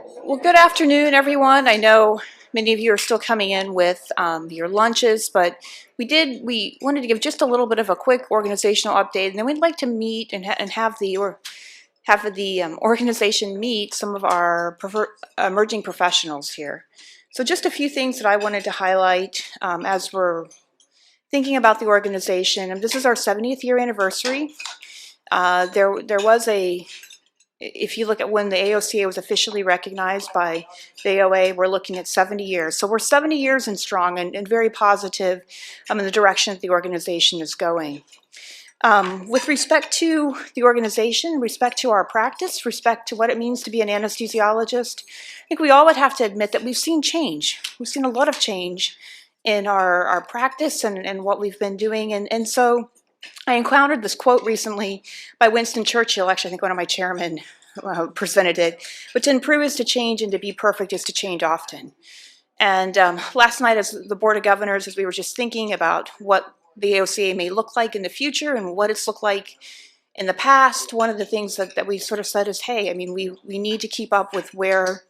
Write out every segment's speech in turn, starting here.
Well, good afternoon, everyone. I know many of you are still coming in with your lunches, but we wanted to give just a little bit of a quick organizational update, and then we'd like to meet and have the organization meet some of our emerging professionals here. So just a few things that I wanted to highlight as we're thinking about the organization. And this is our 70th year anniversary. There was if you look at when the AOCA was officially recognized by the AOA, we're looking at 70 years. So we're 70 years and strong and very positive in the direction that the organization is going. With respect to the organization, respect to our practice, respect to what it means to be an anesthesiologist, I think we all would have to admit that we've seen change. We've seen a lot of change in our practice and what we've been doing. And so I encountered this quote recently by Winston Churchill. Actually, I think one of my chairmen presented it. But to improve is to change, and to be perfect is to change often. And last night, as the Board of Governors, as we were just thinking about what the AOCA may look like in the future and what it's looked like in the past, one of the things that we sort of said is, hey, I mean, we need to keep up with where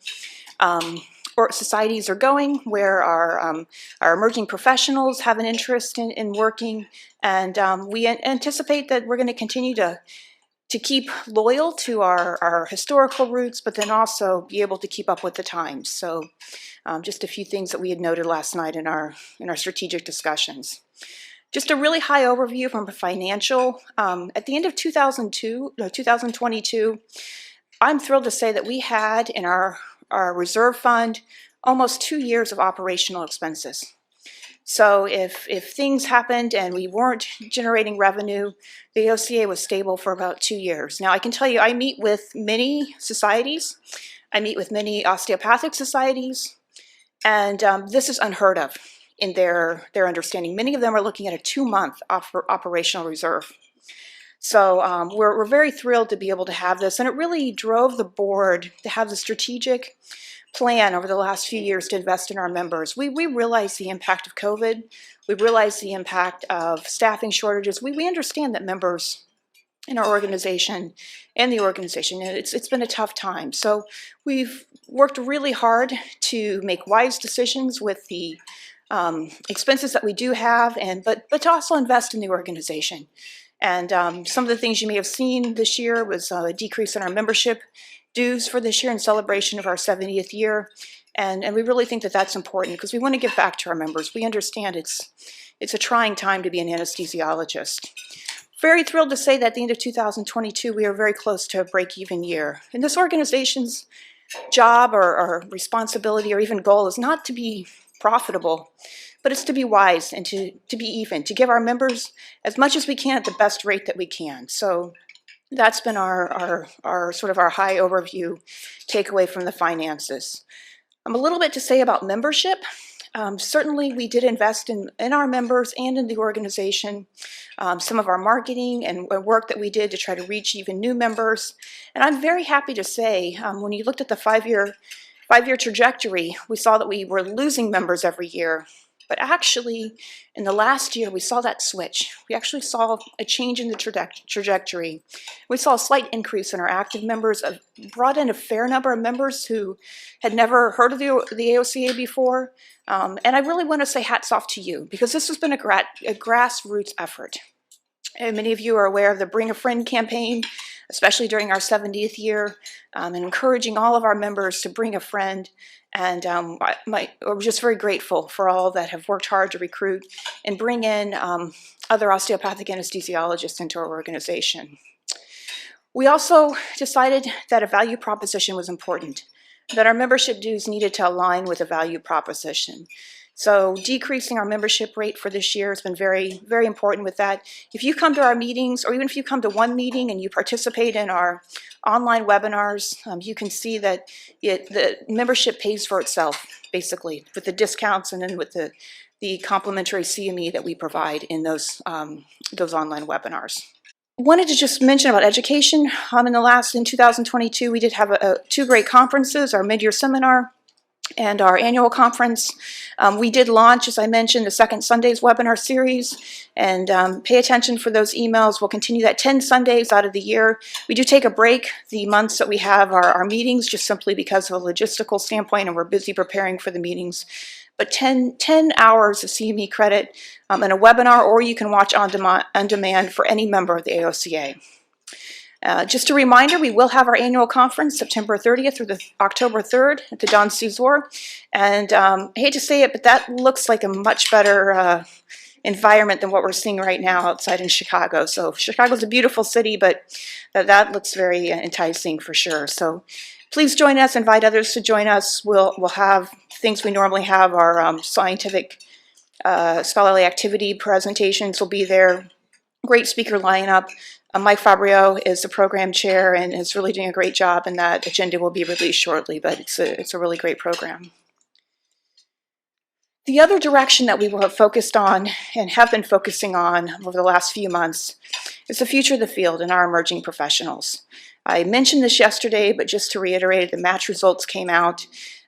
or societies are going, where our emerging professionals have an interest in working, and we anticipate that we're going to continue to keep loyal to our historical roots, but then also be able to keep up with the times. So just a few things that we had noted last night in our strategic discussions. Just a really high overview from a financial. At the end of 2022, I'm thrilled to say that we had in our reserve fund almost 2 years of operational expenses. So if things happened and we weren't generating revenue, the AOCA was stable for about 2 years. Now I can tell you, I meet with many societies. I meet with many osteopathic societies, and this is unheard of in their understanding. Many of them are looking at a 2-month operational reserve. So we're very thrilled to be able to have this, and it really drove the board to have the strategic plan over the last few years to invest in our members. We realize the impact of COVID. We realize the impact of staffing shortages. We understand that members in our organization and the organization, it's been a tough time. So we've worked really hard to make wise decisions with the expenses that we do have, but to also invest in the organization. And some of the things you may have seen this year was a decrease in our membership dues for this year in celebration of our 70th year. And we really think that that's important because we want to give back to our members. We understand it's a trying time to be an anesthesiologist. Very thrilled to say that at the end of 2022, we are very close to a break-even year. And this organization's job or responsibility or even goal is not to be profitable, but it's to be wise and to be even, to give our members as much as we can at the best rate that we can. So that's been our sort of our high overview takeaway from the finances. A little bit to say about membership. Certainly we did invest in our members and in the organization, some of our marketing and work that we did to try to reach even new members. And I'm very happy to say, when you looked at the five-year trajectory, we saw that we were losing members every year. But actually, in the last year, we saw that switch. We actually saw a change in the trajectory. We saw a slight increase in our active members, brought in a fair number of members who had never heard of the AOCA before. And I really want to say hats off to you, because this has been a grassroots effort. And many of you are aware of the Bring a Friend campaign, especially during our 70th year, and encouraging all of our members to bring a friend. And we're just very grateful for all that have worked hard to recruit and bring in other osteopathic anesthesiologists into our organization. We also decided that a value proposition was important, that our membership dues needed to align with a value proposition. So decreasing our membership rate for this year has been very, very important with that. If you come to our meetings, or even if you come to one meeting and you participate in our online webinars, you can see that the membership pays for itself, basically, with the discounts and then with the complimentary CME that we provide in those online webinars. Wanted to just mention about education. In 2022, we did have 2 great conferences, our mid-year seminar and our annual conference. We did launch, as I mentioned, the Second Sundays webinar series, and pay attention for those emails. We'll continue that 10 Sundays out of the year. We do take a break the months that we have our meetings, just simply because of a logistical standpoint, and we're busy preparing for the meetings. But 10 hours of CME credit in a webinar, or you can watch on demand for any member of the AOCA. Just a reminder, we will have our annual conference September 30th through the October 3rd at the Don Cesar. And I hate to say it, but that looks like a much better environment than what we're seeing right now outside in Chicago. So Chicago's a beautiful city, but that looks very enticing for sure. So please join us, invite others to join us. We'll have things we normally have. Our scientific scholarly activity presentations will be there. Great speaker lineup. Mike Fabrio is the program chair and is really doing a great job, and that agenda will be released shortly, but it's a really great program. The other direction that we have focused on and have been focusing on over the last few months is the future of the field and our emerging professionals. I mentioned this yesterday, but just to reiterate, the match results came out.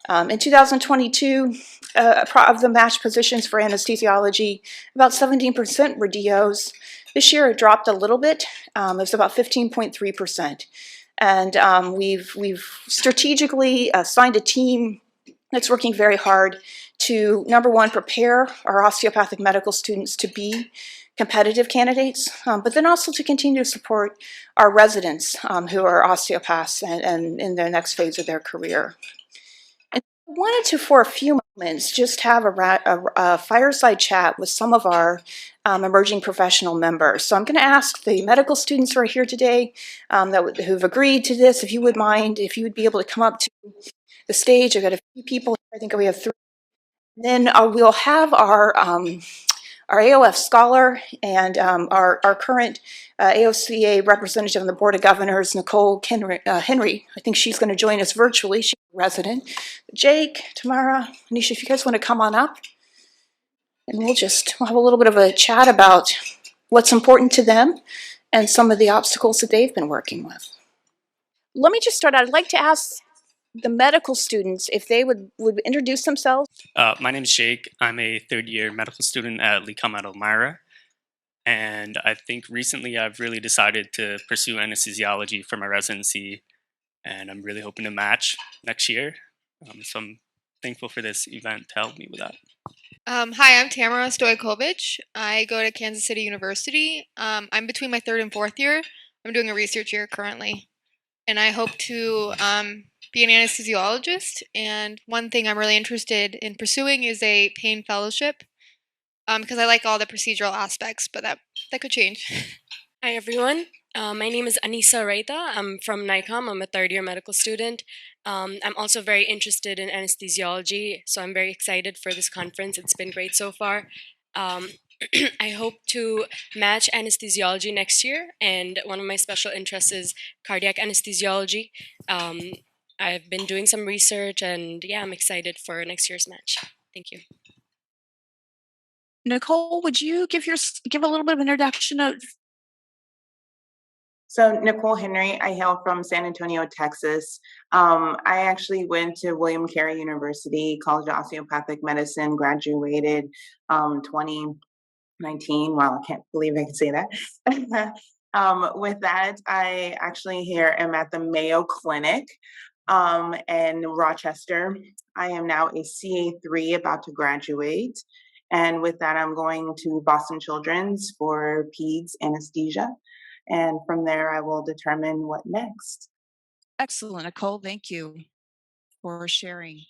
In 2022, of the match positions for anesthesiology, about 17% were DOs. This year it dropped a little bit. It's about 15.3%. And we've strategically assigned a team that's working very hard to, number one, prepare our osteopathic medical students to be competitive candidates, but then also to continue to support our residents who are osteopaths and in their next phase of their career. And I wanted to, for a few moments, just have a fireside chat with some of our emerging professional members. So I'm going to ask the medical students who are here today who've agreed to this, if you would mind, if you would be able to come up to the stage. I've got a few people, I think we have 3. Then we'll have our AOF scholar and our current AOCA representative on the Board of Governors, Nicole Henry. I think she's going to join us virtually. She's a resident. Jake, Tamara, Anisha, if you guys want to come on up, and we'll have a little bit of a chat about what's important to them and some of the obstacles that they've been working with. Let me just start out. I'd like to ask the medical students if they would introduce themselves. My name is Jake. I'm a third-year medical student at Lee Comet Elmira, and I think recently I've really decided to pursue anesthesiology for my residency, and I'm really hoping to match next year. So I'm thankful for this event to help me with that. Hi, I'm Tamara Stojkovic. I go to Kansas City University. I'm between my 3rd and 4th year. I'm doing a research year currently, and I hope to be an anesthesiologist. And one thing I'm really interested in pursuing is a pain fellowship, because I like all the procedural aspects, but that could change. Hi everyone, my name is Anisa Reita. I'm from NICOM. I'm a 3rd-year medical student. I'm also very interested in anesthesiology, so I'm very excited for this conference. It's been great so far. I hope to match anesthesiology next year, and one of my special interests is cardiac anesthesiology. I've been doing some research, and yeah, I'm excited for next year's match. Thank you. Nicole, would you give a little bit of an introduction of? So Nicole Henry, I hail from San Antonio, Texas. I actually went to William Carey University, College of Osteopathic Medicine, graduated 2019. Wow, I can't believe I can say that. With that, I actually here am at the Mayo Clinic in Rochester. I am now a CA3 about to graduate. And with that, I'm going to Boston Children's for peds anesthesia. And from there, I will determine what next. Excellent, Nicole. Thank you for sharing.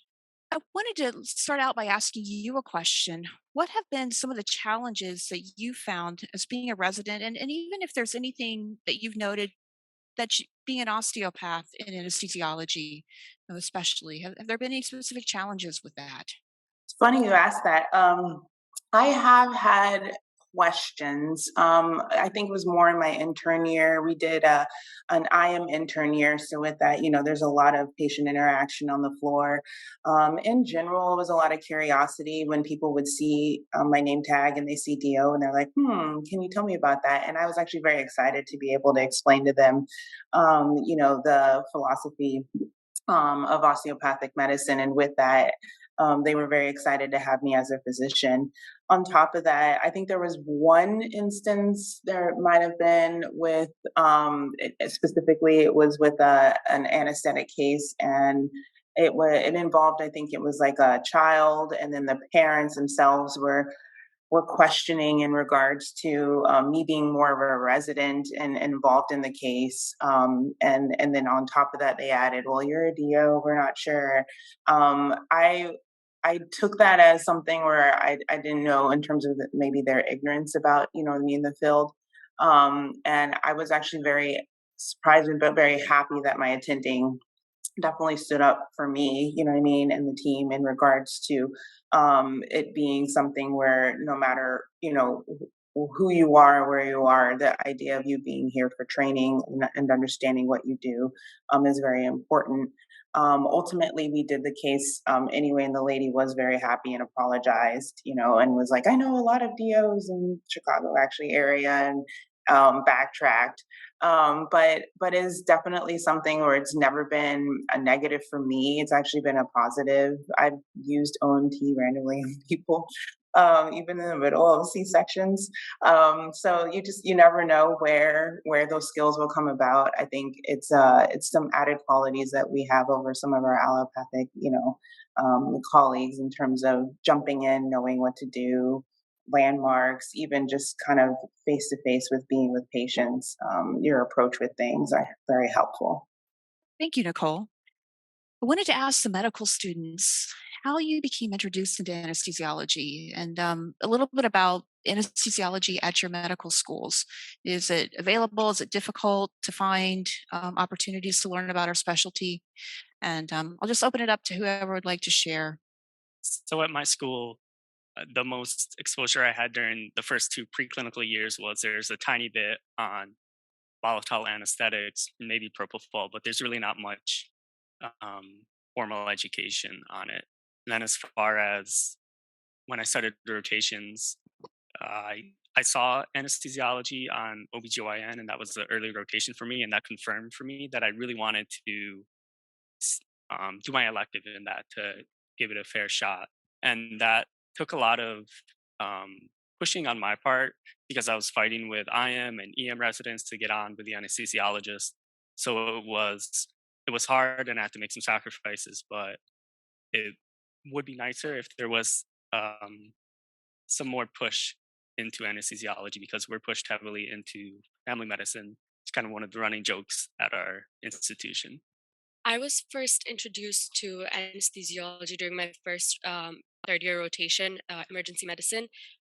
I wanted to start out by asking you a question. What have been some of the challenges that you found as being a resident? And even if there's anything that you've noted that being an osteopath in anesthesiology, especially, have there been any specific challenges with that? It's funny you asked that. I have had questions. I think it was more in my intern year. We did an IM intern year. So with that, there's a lot of patient interaction on the floor. In general, it was a lot of curiosity when people would see my name tag and they see DO and they're like, can you tell me about that? And I was actually very excited to be able to explain to them, the philosophy of osteopathic medicine. And with that, they were very excited to have me as a physician. On top of that, I think there was one instance there might have been with, specifically, it was with an anesthetic case, and it involved, I think it was like a child, and then the parents themselves were questioning in regards to me being more of a resident and involved in the case. And then on top of that, they added, "Well, you're a DO. We're not sure." I took that as something where I didn't know in terms of maybe their ignorance about, you know what I mean, the field. And I was actually very surprised but very happy that my attending definitely stood up for me, you know what I mean, and the team in regards to it being something where no matter, you know, who you are, where you are, the idea of you being here for training and understanding what you do is very important. Ultimately, we did the case anyway, and the lady was very happy and apologized, you know, and was like, "I know a lot of DOs in Chicago actually area," and backtracked. But is definitely something where it's never been a negative for me. It's actually been a positive. I've used OMT randomly on people, even in the middle of C sections. So you never know where those skills will come about. I think it's some added qualities that we have over some of our allopathic, you know, colleagues in terms of jumping in, knowing what to do, landmarks, even just kind of face to face with being with patients, your approach with things are very helpful. Thank you, Nicole. I wanted to ask the medical students how you became introduced into anesthesiology and a little bit about anesthesiology at your medical schools. Is it available? Is it difficult to find opportunities to learn about our specialty? And I'll just open it up to whoever would like to share. So at my school, the most exposure I had during the first 2 preclinical years was there's a tiny bit on volatile anesthetics, maybe propofol, but there's really not much formal education on it. And then as far as when I started rotations, I saw anesthesiology on OBGYN, and that was the early rotation for me, and that confirmed for me that I really wanted to do my elective in that to give it a fair shot. And that took a lot of um, pushing on my part because I was fighting with IM and EM residents to get on with the anesthesiologist. So it was hard, and I had to make some sacrifices. But it would be nicer if there was some more push into anesthesiology because we're pushed heavily into family medicine. It's kind of one of the running jokes at our institution. I was first introduced to anesthesiology during my first third year rotation, emergency medicine.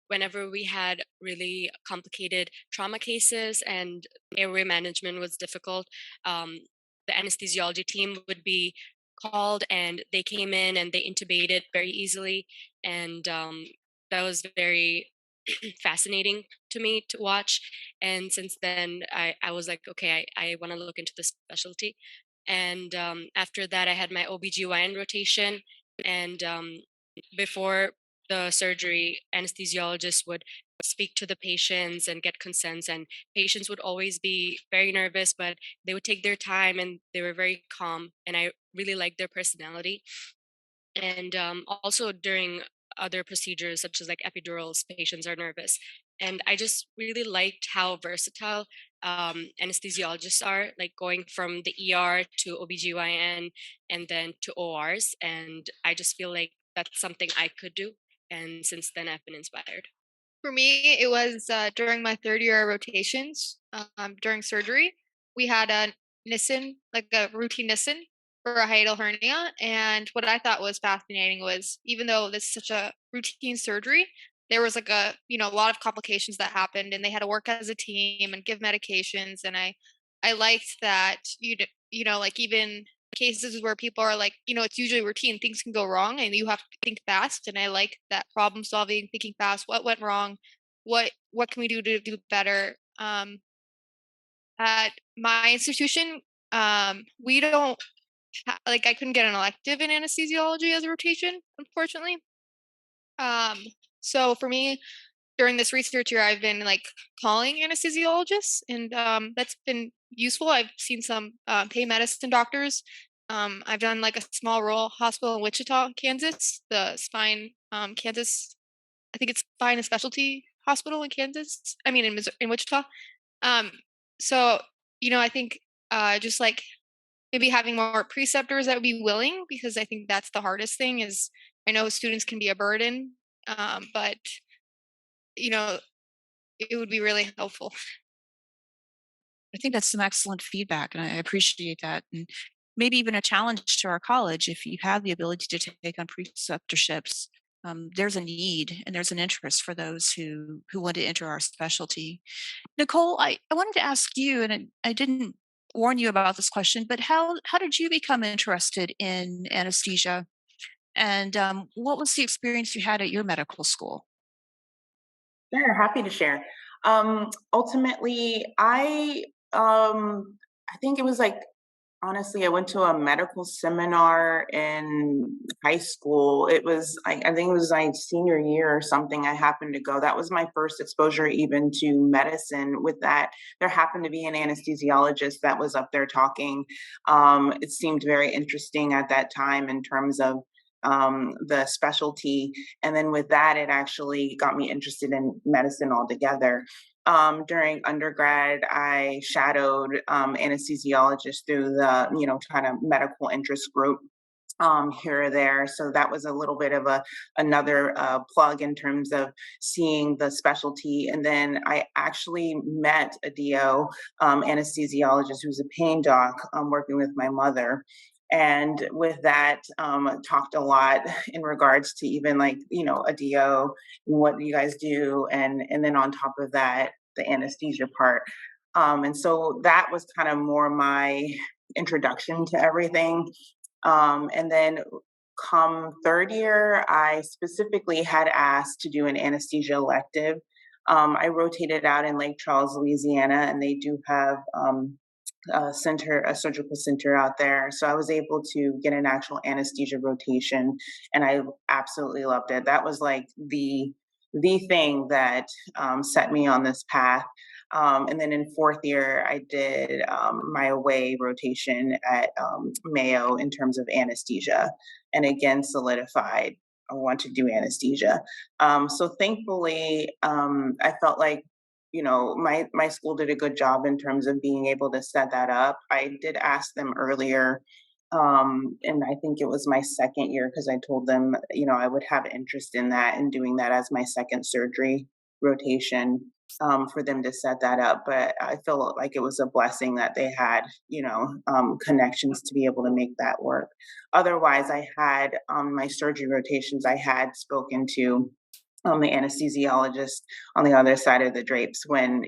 Whenever we had really complicated trauma cases and airway management was difficult, um, the anesthesiology team would be called and they came in and they intubated very easily. And that was very fascinating to me to watch. And since then, I was like, okay, I want to look into this specialty. And after that, I had my OBGYN rotation. And before the surgery, anesthesiologists would speak to the patients and get consents. And patients would always be very nervous, but they would take their time and they were very calm. And I really liked their personality. And also during other procedures such as like epidurals, patients are nervous. And I just really liked how versatile anesthesiologists are, like going from the ER to OBGYN and then to ORs. And I just feel like that's something I could do. And since then, I've been inspired. For me, it was during my third year rotations during surgery. We had a Nissen, like a routine Nissen for a hiatal hernia. And what I thought was fascinating was even though this is such a routine surgery, there was like a lot of complications that happened and they had to work as a team and give medications. And I liked that like even cases where people are like, it's usually routine, things can go wrong and you have to think fast. And I like that problem solving, thinking fast, what went wrong, what can we do to do better. At my institution, we don't like I couldn't get an elective in anesthesiology as a rotation, unfortunately. Um, so for me, during this research year, I've been like calling anesthesiologists, and that's been useful. I've seen some pain medicine doctors I've done like a small rural hospital in Wichita, Kansas, the spine, Kansas. I think it's spine and specialty hospital in Kansas. I mean, in Wichita. Um, so I think just like maybe having more preceptors that would be willing, because I think that's the hardest thing. Is I know students can be a burden, but you know, it would be really helpful. I think that's some excellent feedback, and I appreciate that. And maybe even a challenge to our college if you have the ability to take on preceptorships. There's a need and there's an interest for those who want to enter our specialty. Nicole, I wanted to ask you, and I didn't warn you about this question, but how did you become interested in anesthesia? And what was the experience you had at your medical school? Sure, happy to share. Ultimately, I think it was like honestly, I went to a medical seminar in high school. I think it was my senior year or something. I happened to go. That was my first exposure even to medicine. With that, there happened to be an anesthesiologist that was up there talking. It seemed very interesting at that time in terms of the specialty. And then with that, it actually got me interested in medicine altogether. During undergrad, I shadowed anesthesiologists through the, kind of medical interest group here or there. So that was a little bit of another plug in terms of seeing the specialty. And then I actually met a DO anesthesiologist who's a pain doc working with my mother. And with that, talked a lot in regards to even like, a DO and what you guys do. And then on top of that, the anesthesia part. And so that was kind of more my introduction to everything. And then come third year, I specifically had asked to do an anesthesia elective. I rotated out in Lake Charles, Louisiana, and they do have a surgical center out there. So I was able to get an actual anesthesia rotation, and I absolutely loved it. That was like the thing that set me on this path. And then in fourth year, I did my away rotation at Mayo in terms of anesthesia, and again solidified I want to do anesthesia. So thankfully, I felt like my school did a good job in terms of being able to set that up. I did ask them earlier, and I think it was my second year because I told them, I would have interest in that and doing that as my second surgery rotation, for them to set that up. But I feel like it was a blessing that they had, connections to be able to make that work. Otherwise, I had my surgery rotations. I had spoken to the anesthesiologist on the other side of the drapes when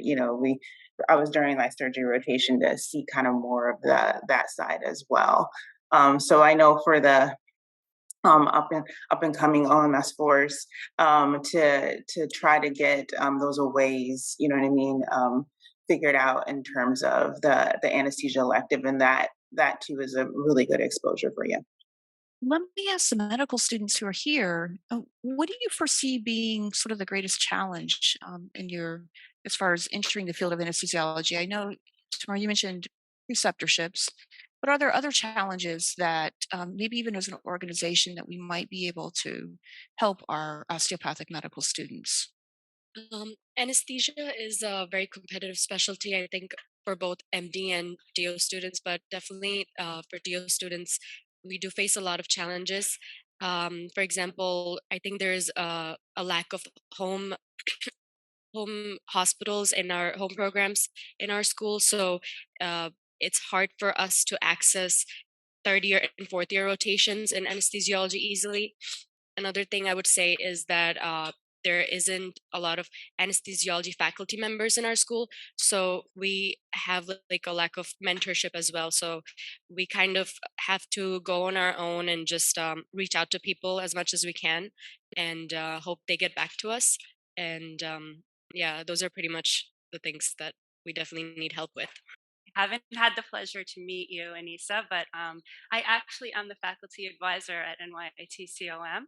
I was during my surgery rotation to see kind of more of that side as well. So I know for the up and coming OMS force, to try to get those aways, you know what I mean, figured out in terms of the anesthesia elective, and that too is a really good exposure for you. Let me ask the medical students who are here, what do you foresee being sort of the greatest challenge in your, as far as entering the field of anesthesiology? I know, Tamara, you mentioned preceptorships, but are there other challenges that maybe even as an organization that we might be able to help our osteopathic medical students? Anesthesia is a very competitive specialty, I think, for both MD and DO students, but definitely for DO students, we do face a lot of challenges. For example, I think there's a lack of home hospitals in our home programs in our school, so uh, it's hard for us to access third year and fourth year rotations in anesthesiology easily. Another thing I would say is that there isn't a lot of anesthesiology faculty members in our school, so we have like a lack of mentorship as well. So we kind of have to go on our own and just reach out to people as much as we can, and hope they get back to us. And yeah, those are pretty much the things that we definitely need help with. Haven't had the pleasure to meet you, Anissa, but I actually am the faculty advisor at NYITCOM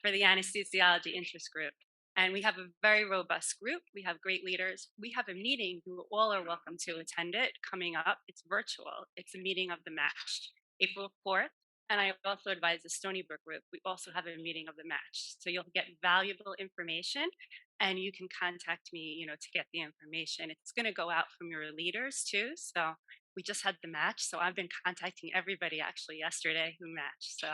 for the anesthesiology interest group. And we have a very robust group. We have great leaders. We have a meeting. You all are welcome to attend it coming up. It's virtual. It's a meeting of the match. April 4th. And I also advise the Stony Brook group. We also have a meeting of the match. So you'll get valuable information and you can contact me, to get the information. It's going to go out from your leaders too. So we just had the match. So I've been contacting everybody actually yesterday who matched. So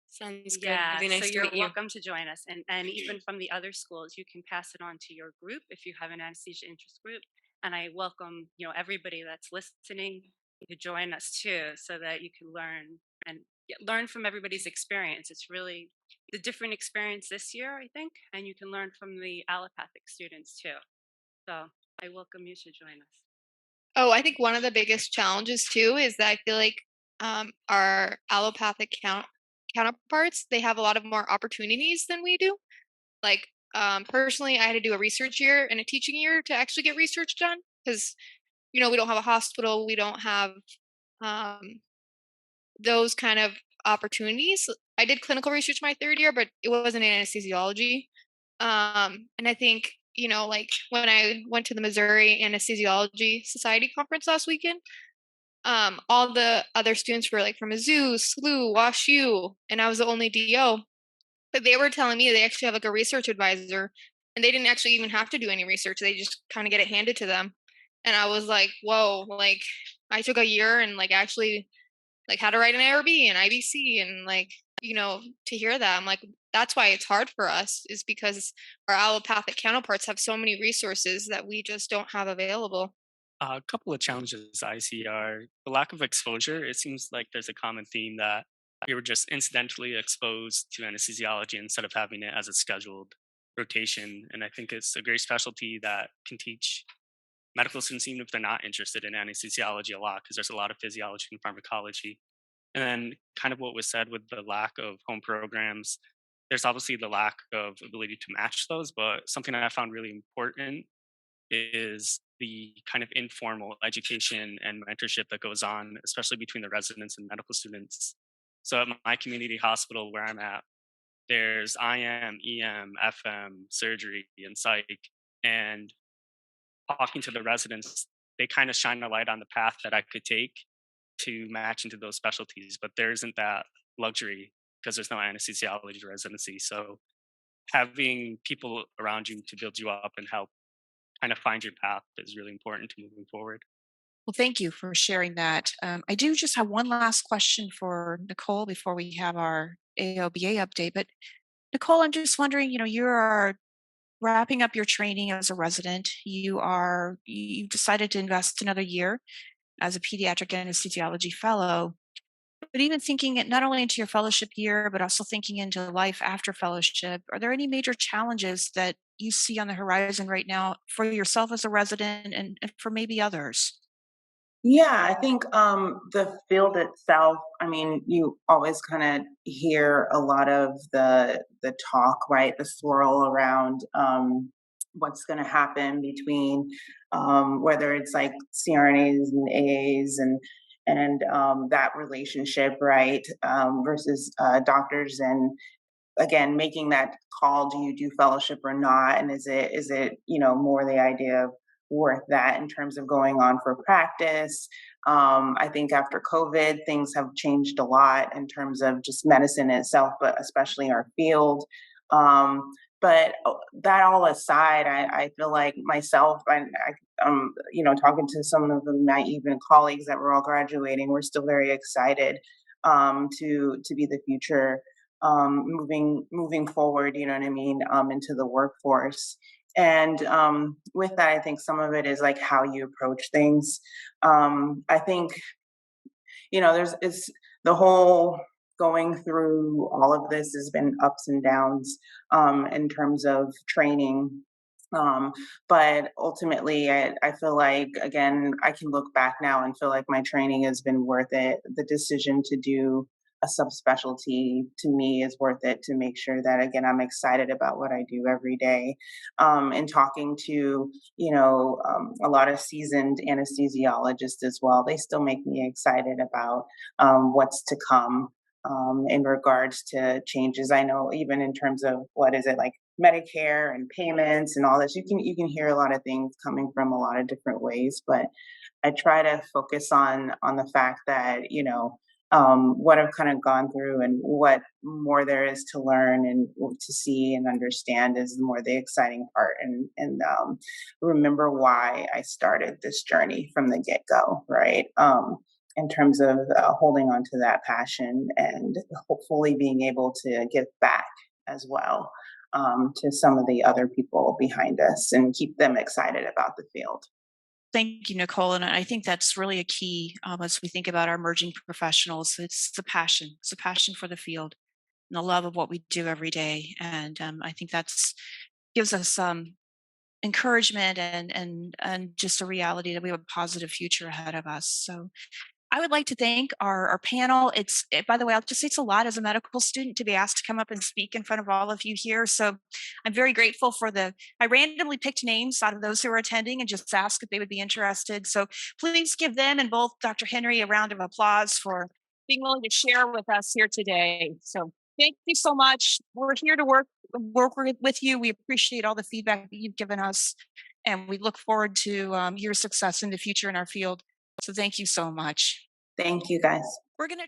Sounds good. yeah, Really so nice to you're meet you. welcome to join us. And even from the other schools, you can pass it on to your group if you have an anesthesia interest group. And I welcome, everybody that's listening to join us too, so that you can learn and learn from everybody's experience. It's really the different experience this year, I think, and you can learn from the allopathic students too. So I welcome you to join us. Oh, I think one of the biggest challenges too is that I feel like our allopathic counterparts, they have a lot of more opportunities than we do. Like personally, I had to do a research year and a teaching year to actually get research done because we don't have a hospital, we don't have um, those kind of opportunities. I did clinical research my third year, but it wasn't in anesthesiology. And I think, like when I went to the Missouri Anesthesiology Society conference last weekend, all the other students were like from Mizzou, SLU, Wash U, and I was the only DO. But they were telling me they actually have like a research advisor and they didn't actually even have to do any research. They just kind of get it handed to them. And I was like, whoa, like I took a year and like actually like how to write an ARB and IBC and like, to hear that, I'm like, that's why it's hard for us is because our allopathic counterparts have so many resources that we just don't have available. A couple of challenges I see are the lack of exposure. It seems like there's a common theme that we were just incidentally exposed to anesthesiology instead of having it as a scheduled rotation. And I think it's a great specialty that can teach medical students, even if they're not interested in anesthesiology a lot, because there's a lot of physiology and pharmacology. And then, kind of what was said with the lack of home programs, there's obviously the lack of ability to match those. But something that I found really important is the kind of informal education and mentorship that goes on, especially between the residents and medical students. So at my community hospital where I'm at, there's IM, EM, FM, surgery, and psych. And talking to the residents, they kind of shine a light on the path that I could take to match into those specialties, but there isn't that luxury because there's no anesthesiology residency. So having people around you to build you up and help kind of find your path is really important to moving forward. Well, thank you for sharing that. I do just have one last question for Nicole before we have our AOBA update. But Nicole, I'm just wondering, you are wrapping up your training as a resident. You decided to invest another year as a pediatric anesthesiology fellow. But even thinking it not only into your fellowship year, but also thinking into life after fellowship, are there any major challenges that you see on the horizon right now for yourself as a resident and for maybe others? Yeah, I think the field itself, I mean, you always kind of hear a lot of the talk, right? The swirl around what's going to happen between whether it's like CRNAs and AAs and that relationship, right? Versus doctors and again making that call, do you do fellowship or not, and is it more the idea of worth that in terms of going on for practice. I think after COVID things have changed a lot in terms of just medicine itself, but especially our field. But that all aside, I feel like myself and talking to some of my even colleagues that were all graduating, we're still very excited to be the future moving forward, you know what I mean, into the workforce. And with that, I think some of it is like how you approach things. I think, there's it's the whole going through all of this has been ups and downs in terms of training. Um, but ultimately, I feel like, again, I can look back now and feel like my training has been worth it. The decision to do a subspecialty to me is worth it to make sure that, again, I'm excited about what I do every day. And talking to, a lot of seasoned anesthesiologists as well, they still make me excited about what's to come. In regards to changes, I know even in terms of what is it like Medicare and payments and all this. You can hear a lot of things coming from a lot of different ways, but I try to focus on the fact that what I've kind of gone through and what more there is to learn and to see and understand is more the exciting part. And remember why I started this journey from the get go, right? In terms of holding on to that passion and hopefully being able to give back as well to some of the other people behind us and keep them excited about the field. Thank you, Nicole. And I think that's really a key as we think about our emerging professionals. It's the passion. It's a passion for the field and the love of what we do every day. And I think that's gives us encouragement and just a reality that we have a positive future ahead of us. So I would like to thank our panel. By the way, I'll just say it's a lot as a medical student to be asked to come up and speak in front of all of you here. So I'm very grateful for I randomly picked names out of those who are attending and just asked if they would be interested. So please give them and both Dr. Henry a round of applause for being willing to share with us here today. So thank you so much. We're here to work with you. We appreciate all the feedback that you've given us, and we look forward to your success in the future in our field. So thank you so much. Thank you guys. We're going to